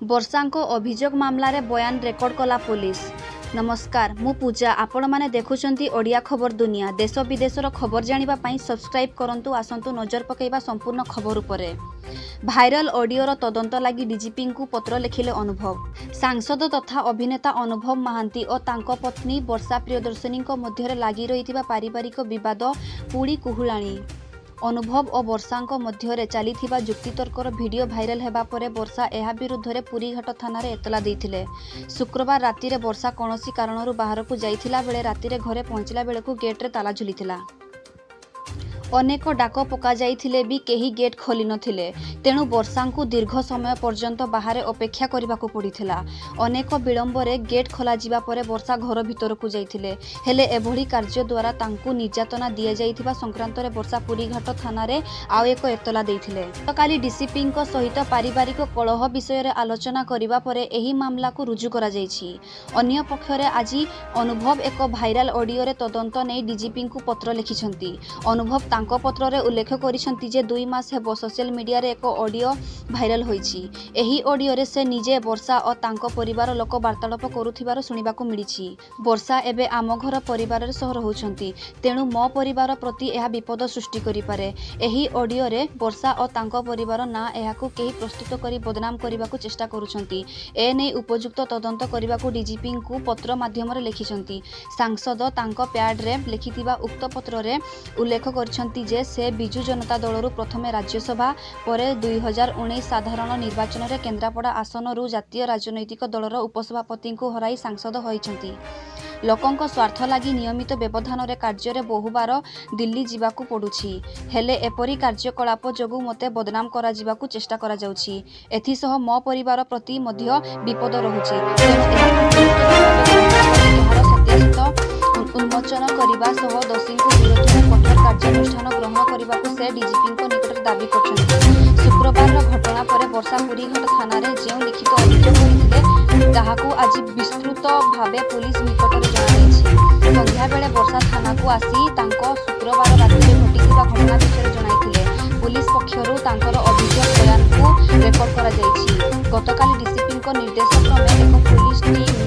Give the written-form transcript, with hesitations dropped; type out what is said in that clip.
ବର୍ଷାଙ୍କ ଅଭିଯୋଗ ମାମଲାରେ ବୟାନ ରେକର୍ଡ କଲା पुलिस। नमस्कार मु पूजा आपण माने देखुछंती ओडिया खबर दुनिया। देश विदेशर खबर जानिबा पई सब्सक्राइब करंतु। आसंतु नजर पकेइबा संपूर्ण खबर उपरे। भाइराल ऑडियोर तदंत लागि डीजीपी को पत्र लिखिले अनुभव। सांसद तथा अभिनेता अनुभव महांती और तांको पत्नी वर्षा प्रियदर्शनी मध्य लागि रहिथिबा पारिवारिक विवाद पुड़ी कुहुलाणी। अनुभव और वर्षा मध्य चली जुक्तितर्कर वीडियो भाइराल हेबा परे वर्षा एहा विरुद्ध में पुरीघाट थाना एतला देथिले। शुक्रवार राति वर्षा कौनसी कारणरू बाहर को जाइथिला बेले राति घरे पहुंचला बेलू गेट्रे ताला झुलिथिला। अनेक डाक पका जाइथिले भी केही गेट खोली नथिले। तेणु वर्षा को दीर्घ समय पर्यंत बाहर अपेक्षा करने को पड़िथिला। अनेक विलंबरे गेट खोला जिबा परे वर्षा घर भितर को जाइथिले। हेले एभली कार्य द्वारा तांकु निर्यातना दिया जाइथिबा संक्रांत रे वर्षा पुरीघाट थाना रे आउ एक एतला देइथिले। काली डीसीपी सहित पारिवारिक कलह विषय रे आलोचना करिबा परे एही मामला को रुजु करा जाइछि। अन्य पक्षरे आज अनुभव एक भाइराल ऑडियो रे तदंत नै डीजीपी को पत्र लिखिछंती। अनुभव तांको पत्र रे उल्लेख करिसंती जे 2 मास हेबो सोशल मीडिया रे एक ऑडियो भाइराल होईछि। एही ऑडियो रे से निजे वर्षा और तांको परिवार लोक वार्तालाप करुथिबार सुनिबाकू मिलिछि। वर्षा एबे आम घर परिवार रे सह रहउछंती। तेणु मो परिवार प्रति एहा विपद सृष्टि करि पारे। एही ऑडियो रे वर्षा और तांको परिवार ना एहाकू केही प्रस्तुत करी बदनाम करिबाकू चेष्टा करुछंती। ए नै उपयुक्त तदंत करिबाकू डीजीपी को पत्र माध्यम रे लिखिछंती। सांसद तांको प्याड रे लिखिथिबा उक्त पत्र रे उल्लेख करिछंती जे से बिजु जनता दलरू प्रथमे राज्यसभा पर 2019 साधारण निर्वाचन में केन्द्रापड़ा आसनरू जातीय राजनैतिक दलर उपसभापति को हराई सांसद होइछंती। लोकंक स्वार्थ लागि नियमित व्यवधान रे कार्य रे बहुबार दिल्ली जिबाकू पड़ुछि। हेले एपरी कार्यकलाप जोगु मते बदनाम करा जिबाकू चेष्टा करा जाउछि। एथि सह मो परिवार प्रति मध्य विपद रहुछि। उन्मोचन करने सह दोषी विरोध में कठोर कार्यानुष्ठान ग्रहण करने को से डीजीपी निकट दाबी कर। शुक्रवार घटना पर वर्षा पुरीघाट थाना रे जो लिखित अभियोग करथिले ताहाकू आज विस्तृत भावे पुलिस निकट में जणाइछि। संध्या बेले वर्षा थाना को आसी तांको शुक्रवार राति घटिथिबा घटना विषय जणाइथिले। पुलिस पक्षरु तांकर अभियोग बयान को रेकर्ड करा जाइछि। गतकाली डीसीपी निर्देश क्रमे एक पुलिस टीम